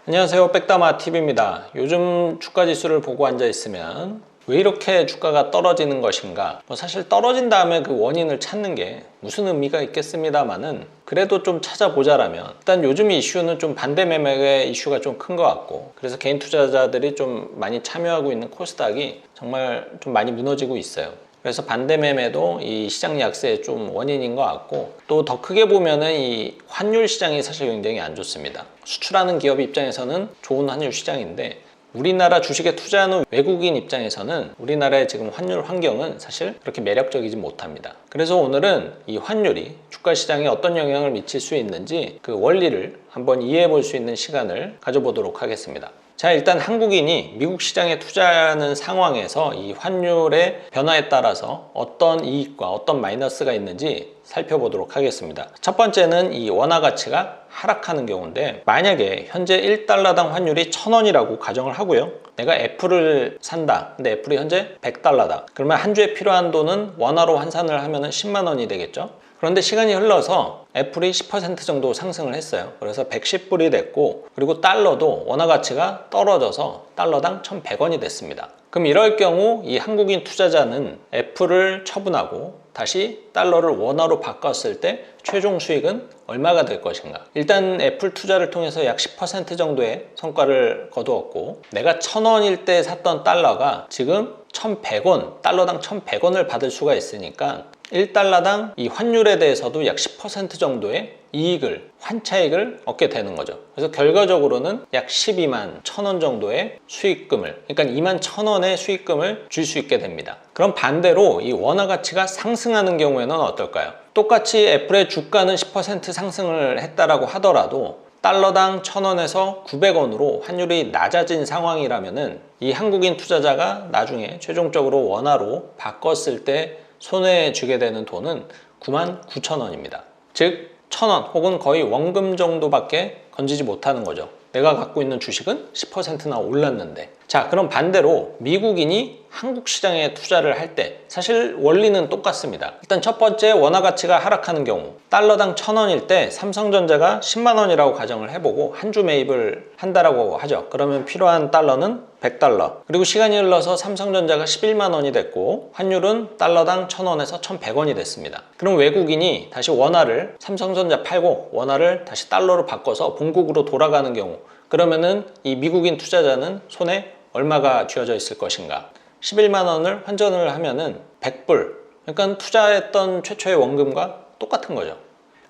안녕하세요, 백다마TV입니다. 요즘 주가지수를 보고 앉아있으면 왜 이렇게 주가가 떨어지는 것인가, 사실 떨어진 다음에 그 원인을 찾는 게 무슨 의미가 있겠습니다만은 그래도 좀 찾아보자라면, 일단 요즘 이슈는 좀 반대 매매의 이슈가 좀 큰 것 같고, 그래서 개인 투자자들이 좀 많이 참여하고 있는 코스닥이 정말 좀 많이 무너지고 있어요. 그래서 반대 매매도 이 시장 약세의 좀 원인인 것 같고, 또 더 크게 보면은 이 환율 시장이 사실 굉장히 안 좋습니다. 수출하는 기업 입장에서는 좋은 환율 시장인데, 우리나라 주식에 투자하는 외국인 입장에서는 우리나라의 지금 환율 환경은 사실 그렇게 매력적이지 못합니다. 그래서 오늘은 이 환율이 주가 시장에 어떤 영향을 미칠 수 있는지 그 원리를 한번 이해해 볼 수 있는 시간을 가져보도록 하겠습니다. 자, 일단 한국인이 미국 시장에 투자하는 상황에서 이 환율의 변화에 따라서 어떤 이익과 어떤 마이너스가 있는지 살펴보도록 하겠습니다. 첫 번째는 이 원화 가치가 하락하는 경우인데, 만약에 현재 1달러당 환율이 1000원이라고 가정을 하고요, 내가 애플을 산다. 근데 애플이 현재 100달러다. 그러면 한 주에 필요한 돈은 원화로 환산을 하면 10만 원이 되겠죠. 그런데 시간이 흘러서 애플이 10% 정도 상승을 했어요. 그래서 110불이 됐고, 그리고 달러도 원화 가치가 떨어져서 달러당 1100원이 됐습니다. 그럼 이럴 경우 이 한국인 투자자는 애플을 처분하고 다시 달러를 원화로 바꿨을 때 최종 수익은 얼마가 될 것인가? 일단 애플 투자를 통해서 약 10% 정도의 성과를 거두었고, 내가 1000원일 때 샀던 달러가 지금 1100원, 달러당 1100원을 받을 수가 있으니까 1달러당 이 환율에 대해서도 약 10% 정도의 이익을, 환차익을 얻게 되는 거죠. 그래서 결과적으로는 약 12만 1000원 정도의 수익금을, 그러니까 2만 1000원의 수익금을 줄 수 있게 됩니다. 그럼 반대로 이 원화 가치가 상승하는 경우에는 어떨까요? 똑같이 애플의 주가는 10% 상승을 했다라고 하더라도 달러당 1000원에서 900원으로 환율이 낮아진 상황이라면은 이 한국인 투자자가 나중에 최종적으로 원화로 바꿨을 때 손해에 주게 되는 돈은 99,000원입니다. 즉 1000원 혹은 거의 원금 정도밖에 건지지 못하는 거죠. 내가 갖고 있는 주식은 10%나 올랐는데. 자, 그럼 반대로 미국인이 한국 시장에 투자를 할 때 사실 원리는 똑같습니다. 일단 첫 번째, 원화 가치가 하락하는 경우 달러당 1000원일 때 삼성전자가 10만 원이라고 가정을 해보고 한 주 매입을 한다라고 하죠. 그러면 필요한 달러는 100달러. 그리고 시간이 흘러서 삼성전자가 11만 원이 됐고 환율은 달러당 1000원에서 1100원이 됐습니다. 그럼 외국인이 다시 원화를 삼성전자 팔고 원화를 다시 달러로 바꿔서 본국으로 돌아가는 경우, 그러면은 이 미국인 투자자는 손에 얼마가 쥐어져 있을 것인가? 11만 원을 환전을 하면은 100불. 그러니까 투자했던 최초의 원금과 똑같은 거죠.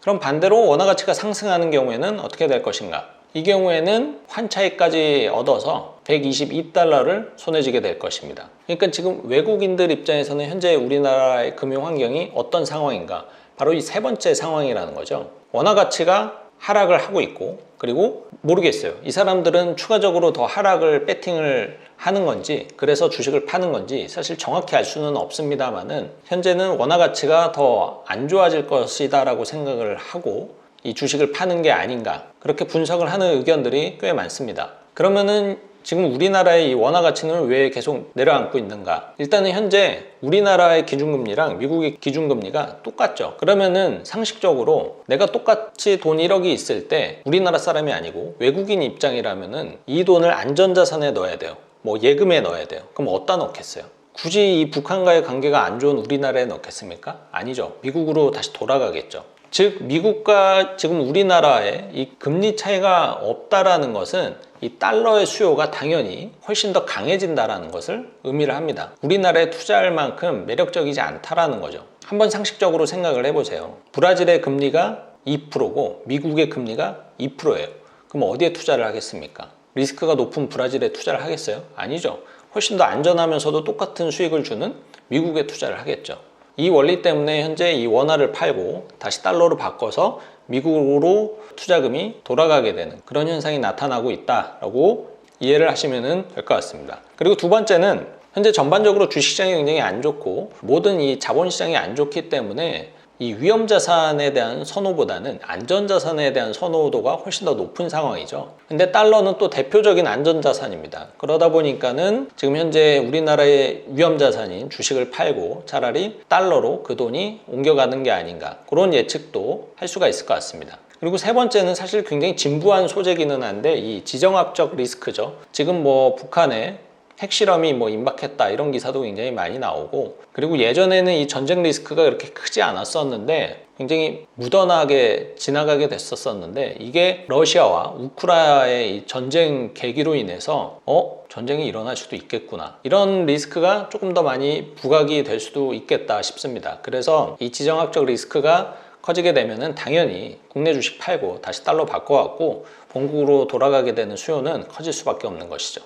그럼 반대로 원화 가치가 상승하는 경우에는 어떻게 될 것인가? 이 경우에는 환차익까지 얻어서 122달러를 손에 쥐게 될 것입니다. 그러니까 지금 외국인들 입장에서는 현재 우리나라의 금융 환경이 어떤 상황인가? 바로 이 세 번째 상황이라는 거죠. 원화 가치가 하락을 하고 있고, 그리고 모르겠어요. 이 사람들은 추가적으로 더 하락을 배팅을 하는 건지, 그래서 주식을 파는 건지 사실 정확히 알 수는 없습니다만은 현재는 원화 가치가 더 안 좋아질 것이다 라고 생각을 하고 이 주식을 파는 게 아닌가, 그렇게 분석을 하는 의견들이 꽤 많습니다. 그러면은 지금 우리나라의 이 원화 가치는 왜 계속 내려앉고 있는가? 일단은 현재 우리나라의 기준금리랑 미국의 기준금리가 똑같죠. 그러면은 상식적으로 내가 똑같이 돈 1억이 있을 때 우리나라 사람이 아니고 외국인 입장이라면은 이 돈을 안전자산에 넣어야 돼요. 뭐 예금에 넣어야 돼요. 그럼 어디다 넣겠어요? 굳이 이 북한과의 관계가 안 좋은 우리나라에 넣겠습니까? 아니죠. 미국으로 다시 돌아가겠죠. 즉 미국과 지금 우리나라의 이 금리 차이가 없다라는 것은 이 달러의 수요가 당연히 훨씬 더 강해진다라는 것을 의미를 합니다. 우리나라에 투자할 만큼 매력적이지 않다라는 거죠. 한번 상식적으로 생각을 해보세요. 브라질의 금리가 2%고 미국의 금리가 2%예요. 그럼 어디에 투자를 하겠습니까? 리스크가 높은 브라질에 투자를 하겠어요? 아니죠. 훨씬 더 안전하면서도 똑같은 수익을 주는 미국에 투자를 하겠죠. 이 원리 때문에 현재 이 원화를 팔고 다시 달러로 바꿔서 미국으로 투자금이 돌아가게 되는 그런 현상이 나타나고 있다라고 이해를 하시면 될 것 같습니다. 그리고 두 번째는 현재 전반적으로 주식시장이 굉장히 안 좋고 모든 이 자본시장이 안 좋기 때문에 이 위험 자산에 대한 선호보다는 안전 자산에 대한 선호도가 훨씬 더 높은 상황이죠. 근데 달러는 또 대표적인 안전 자산입니다. 그러다 보니까는 지금 현재 우리나라의 위험 자산인 주식을 팔고 차라리 달러로 그 돈이 옮겨가는 게 아닌가, 그런 예측도 할 수가 있을 것 같습니다. 그리고 세 번째는 사실 굉장히 진부한 소재기는 한데 이 지정학적 리스크죠. 지금 뭐 북한에 핵실험이 임박했다 이런 기사도 굉장히 많이 나오고, 그리고 예전에는 이 전쟁 리스크가 그렇게 크지 않았었는데 굉장히 무던하게 지나가게 됐었는데, 이게 러시아와 우크라이나의 이 전쟁 계기로 인해서 전쟁이 일어날 수도 있겠구나, 이런 리스크가 조금 더 많이 부각이 될 수도 있겠다 싶습니다. 그래서 이 지정학적 리스크가 커지게 되면은 당연히 국내 주식 팔고 다시 달러 바꿔갖고 본국으로 돌아가게 되는 수요는 커질 수밖에 없는 것이죠.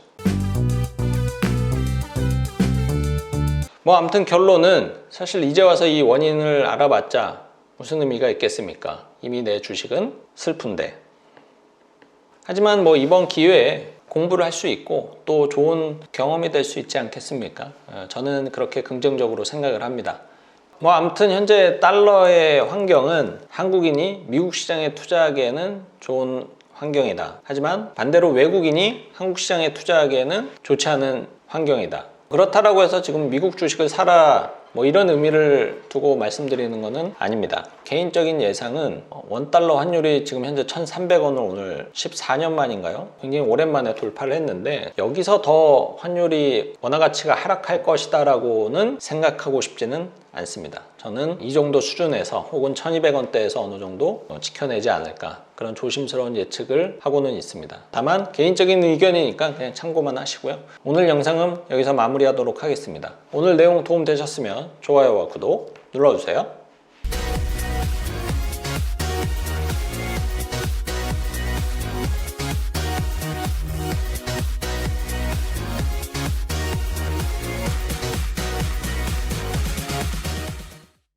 아무튼 결론은 사실 이제 와서 이 원인을 알아봤자 무슨 의미가 있겠습니까? 이미 내 주식은 슬픈데. 하지만 이번 기회에 공부를 할 수 있고 또 좋은 경험이 될 수 있지 않겠습니까? 저는 그렇게 긍정적으로 생각을 합니다. 아무튼 현재 달러의 환경은 한국인이 미국 시장에 투자하기에는 좋은 환경이다. 하지만 반대로 외국인이 한국 시장에 투자하기에는 좋지 않은 환경이다. 그렇다라고 해서 지금 미국 주식을 사라 이런 의미를 두고 말씀드리는 것은 아닙니다. 개인적인 예상은 원달러 환율이 지금 현재 1,300원을 오늘 14년 만인가요? 굉장히 오랜만에 돌파를 했는데, 여기서 더 환율이 원화 가치가 하락할 것이다 라고는 생각하고 싶지는 않습니다. 저는 이 정도 수준에서 혹은 1,200원대에서 어느 정도 지켜내지 않을까, 그런 조심스러운 예측을 하고는 있습니다. 다만 개인적인 의견이니까 그냥 참고만 하시고요. 오늘 영상은 여기서 마무리하도록 하겠습니다. 오늘 내용 도움 되셨으면 좋아요와 구독 눌러주세요.